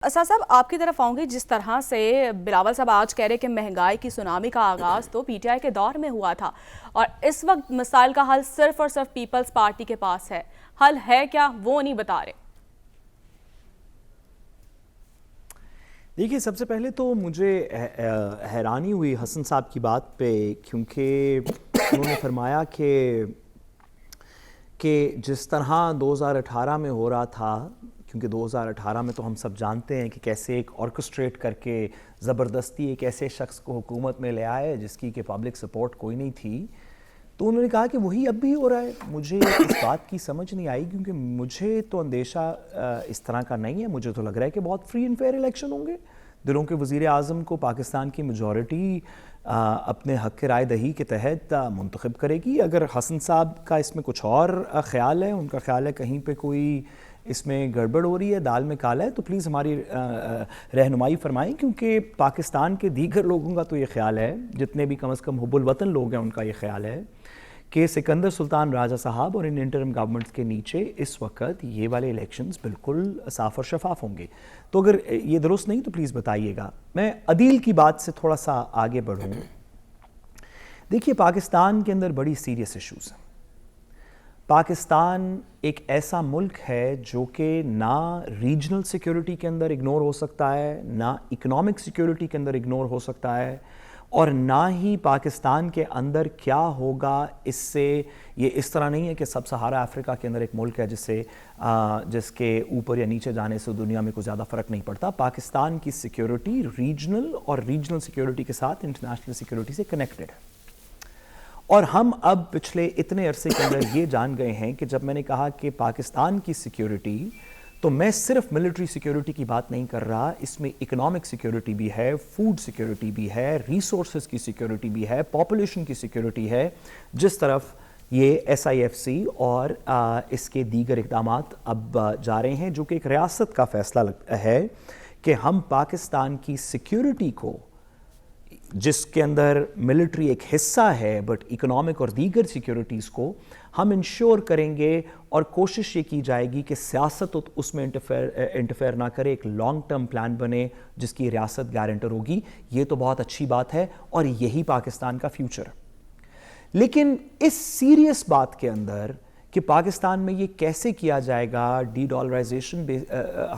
اسد صاحب آپ کی طرف آؤں گی. جس طرح سے بلاول صاحب آج کہہ رہے کہ مہنگائی کی سونامی کا آغاز تو پی ٹی آئی کے دور میں ہوا تھا اور اس وقت مسائل کا حل صرف اور صرف پیپلز پارٹی کے پاس ہے. حل ہے کیا وہ نہیں بتا رہے. دیکھیے سب سے پہلے تو مجھے حیرانی ہوئی حسن صاحب کی بات پہ، کیونکہ انہوں نے فرمایا کہ جس طرح 2018 میں ہو رہا تھا، کیونکہ 2018 میں تو ہم سب جانتے ہیں کہ کیسے ایک آرکسٹریٹ کر کے زبردستی ایک ایسے شخص کو حکومت میں لے آئے جس کی کہ پبلک سپورٹ کوئی نہیں تھی، تو انہوں نے کہا کہ وہی اب بھی ہو رہا ہے. مجھے اس بات کی سمجھ نہیں آئی، کیونکہ مجھے تو اندیشہ اس طرح کا نہیں ہے. مجھے تو لگ رہا ہے کہ بہت فری اینڈ فیئر الیکشن ہوں گے. دلوں کے وزیر اعظم کو پاکستان کی میجورٹی اپنے حق رائے دہی کے تحت منتخب کرے گی. اگر حسن صاحب کا اس میں کچھ اور خیال ہے، ان کا خیال ہے کہیں پہ کوئی اس میں گڑبڑ ہو رہی ہے، دال میں کالا ہے، تو پلیز ہماری رہنمائی فرمائیں، کیونکہ پاکستان کے دیگر لوگوں کا تو یہ خیال ہے، جتنے بھی کم از کم حب الوطن لوگ ہیں ان کا یہ خیال ہے کہ سکندر سلطان راجہ صاحب اور ان انٹرم گورنمنٹس کے نیچے اس وقت یہ والے الیکشنز بالکل صاف اور شفاف ہوں گے. تو اگر یہ درست نہیں تو پلیز بتائیے گا. میں عدیل کی بات سے تھوڑا سا آگے بڑھوں. دیکھیے پاکستان کے اندر بڑی سیریس ایشوز ہیں. پاکستان ایک ایسا ملک ہے جو کہ نہ ریجنل سیکیورٹی کے اندر اگنور ہو سکتا ہے، نہ اکنامک سیکیورٹی کے اندر اگنور ہو سکتا ہے، اور نہ ہی پاکستان کے اندر کیا ہوگا اس سے یہ اس طرح نہیں ہے کہ سب سہارا افریقہ کے اندر ایک ملک ہے جس کے اوپر یا نیچے جانے سے دنیا میں کوئی زیادہ فرق نہیں پڑتا. پاکستان کی سیکیورٹی ریجنل اور ریجنل سیکیورٹی کے ساتھ انٹرنیشنل سیکیورٹی سے کنیکٹڈ ہے. اور ہم اب پچھلے اتنے عرصے کے اندر یہ جان گئے ہیں کہ جب میں نے کہا کہ پاکستان کی سیکیورٹی، تو میں صرف ملٹری سیکیورٹی کی بات نہیں کر رہا، اس میں اکنامک سیکیورٹی بھی ہے، فوڈ سیکیورٹی بھی ہے، ریسورسز کی سیکیورٹی بھی ہے، پاپولیشن کی سیکیورٹی ہے، جس طرف یہ ایس آئی ایف سی اور اس کے دیگر اقدامات اب جا رہے ہیں، جو کہ ایک ریاست کا فیصلہ ہے کہ ہم پاکستان کی سیکیورٹی کو، جس کے اندر ملٹری ایک حصہ ہے بٹ اکنامک اور دیگر سیکیورٹیز کو ہم انشور کریں گے، اور کوشش یہ کی جائے گی کہ سیاست اس میں انٹرفیئر نہ کرے، ایک لانگ ٹرم پلان بنے جس کی ریاست گارنٹر ہوگی. یہ تو بہت اچھی بات ہے اور یہی پاکستان کا فیوچر. لیکن اس سیریس بات کے اندر کہ پاکستان میں یہ کیسے کیا جائے گا، ڈی ڈالرائزیشن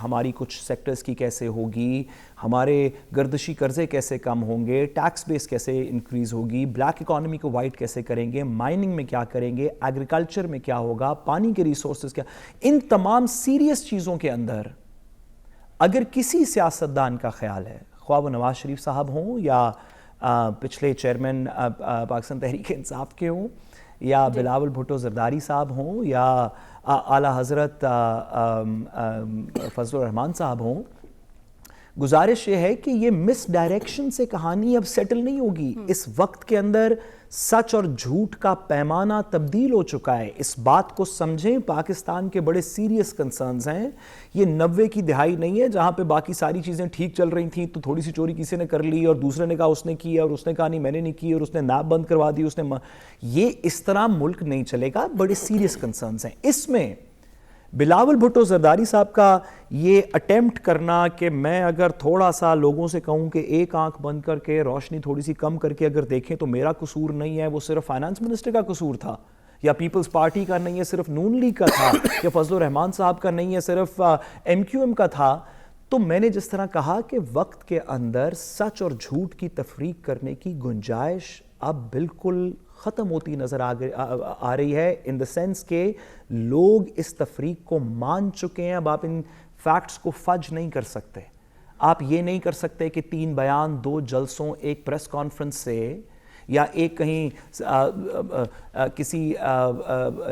ہماری کچھ سیکٹرز کی کیسے ہوگی، ہمارے گردشی قرضے کیسے کم ہوں گے، ٹیکس بیس کیسے انکریز ہوگی، بلیک اکانومی کو وائٹ کیسے کریں گے، مائننگ میں کیا کریں گے، ایگریکلچر میں کیا ہوگا، پانی کے ریسورسز کیا، ان تمام سیریس چیزوں کے اندر اگر کسی سیاستدان کا خیال ہے، خواہ وہ نواز شریف صاحب ہوں یا پچھلے چیئرمین پاکستان تحریک انصاف کے ہوں، یا بلاول بھٹو زرداری صاحب ہوں، یا اعلیٰ حضرت فضل الرحمان صاحب ہوں، گزارش یہ ہے کہ یہ مس ڈائریکشن سے کہانی اب سیٹل نہیں ہوگی. اس وقت کے اندر سچ اور جھوٹ کا پیمانہ تبدیل ہو چکا ہے. اس بات کو سمجھیں، پاکستان کے بڑے سیریس کنسرنز ہیں. یہ 90 کی دہائی نہیں ہے جہاں پہ باقی ساری چیزیں ٹھیک چل رہی تھیں تو تھوڑی سی چوری کسی نے کر لی اور دوسرے نے کہا اس نے کی، اور اس نے کہا نہیں میں نے نہیں کی، اور اس نے نیب بند کروا دی، یہ اس طرح ملک نہیں چلے گا. بڑے سیریس کنسرنز ہیں. اس میں بلاول بھٹو زرداری صاحب کا یہ اٹیمپٹ کرنا کہ میں اگر تھوڑا سا لوگوں سے کہوں کہ ایک آنکھ بند کر کے روشنی تھوڑی سی کم کر کے اگر دیکھیں تو میرا قصور نہیں ہے، وہ صرف فائنانس منسٹر کا قصور تھا، یا پیپلز پارٹی کا نہیں ہے صرف نون لیگ کا تھا، یا فضل الرحمان صاحب کا نہیں ہے صرف ایم کیو ایم کا تھا. تو میں نے جس طرح کہا کہ وقت کے اندر سچ اور جھوٹ کی تفریق کرنے کی گنجائش اب بالکل ختم ہوتی نظر آ رہی ہے، ان دا سینس کہ لوگ اس تفریق کو مان چکے ہیں. اب آپ ان فیکٹس کو فج نہیں کر سکتے. آپ یہ نہیں کر سکتے کہ 3 بیان 2 جلسوں، ایک پریس کانفرنس سے یا ایک کہیں کسی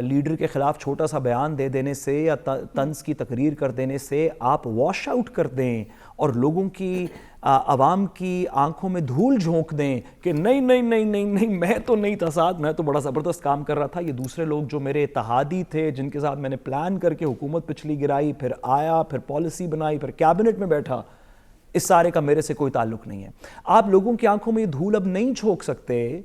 لیڈر کے خلاف چھوٹا سا بیان دے دینے سے یا طنز کی تقریر کر دینے سے آپ واش آؤٹ کر دیں اور لوگوں کی عوام کی آنکھوں میں دھول جھونک دیں کہ نہیں نہیں نہیں نہیں نہیں میں تو نہیں تھا ساتھ، میں تو بڑا زبردست کام کر رہا تھا، یہ دوسرے لوگ جو میرے اتحادی تھے جن کے ساتھ میں نے پلان کر کے حکومت پچھلی گرائی، پھر آیا، پھر پالیسی بنائی، پھر کیبنٹ میں بیٹھا، اس سارے کا میرے سے کوئی تعلق نہیں ہے. آپ لوگوں کی آنکھوں میں یہ دھول اب نہیں جھونک سکتے.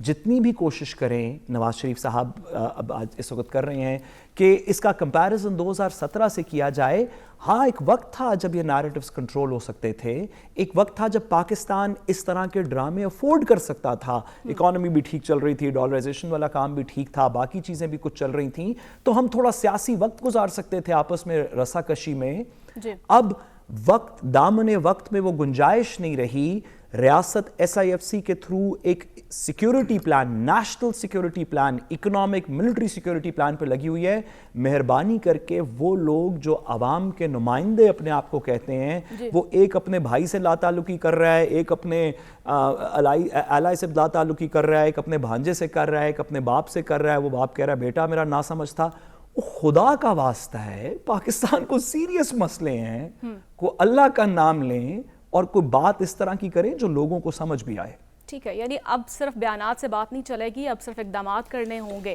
جتنی بھی کوشش کریں نواز شریف صاحب اب آج اس وقت کر رہے ہیں کہ اس کا کمپیریزن 2017 سے کیا جائے، ہاں ایک وقت تھا جب یہ نیریٹیوز کنٹرول ہو سکتے تھے, ایک وقت تھا جب پاکستان اس طرح کے ڈرامے افورڈ کر سکتا تھا, اکانومی بھی ٹھیک چل رہی تھی, ڈالرائزیشن والا کام بھی ٹھیک تھا, باقی چیزیں بھی کچھ چل رہی تھیں, تو ہم تھوڑا سیاسی وقت گزار سکتے تھے آپس میں رسا کشی میں. اب وقت دامن وقت میں وہ گنجائش نہیں رہی. ریاست ایس آئی ایف سی کے تھرو ایک security plan, national security plan, economic military security plan پہ لگی ہوئی ہے. مہربانی کر کے وہ لوگ جو عوام کے نمائندے اپنے آپ کو کہتے ہیں, وہ ایک اپنے بھائی سے لا تعلقی کر رہا ہے, ایک اپنے الائی سے لا تعلقی کر رہا ہے, ایک اپنے بھانجے سے کر رہا ہے, ایک اپنے باپ سے کر رہا ہے, وہ باپ کہہ رہا ہے بیٹا میرا نہ سمجھ تھا. خدا کا واسطہ ہے, پاکستان کو سیریس مسئلے ہیں, کو اللہ کا نام لیں اور کوئی بات اس طرح کی کریں جو لوگوں کو سمجھ بھی آئے. ٹھیک ہے, یعنی اب صرف بیانات سے بات نہیں چلے گی, اب صرف اقدامات کرنے ہوں گے.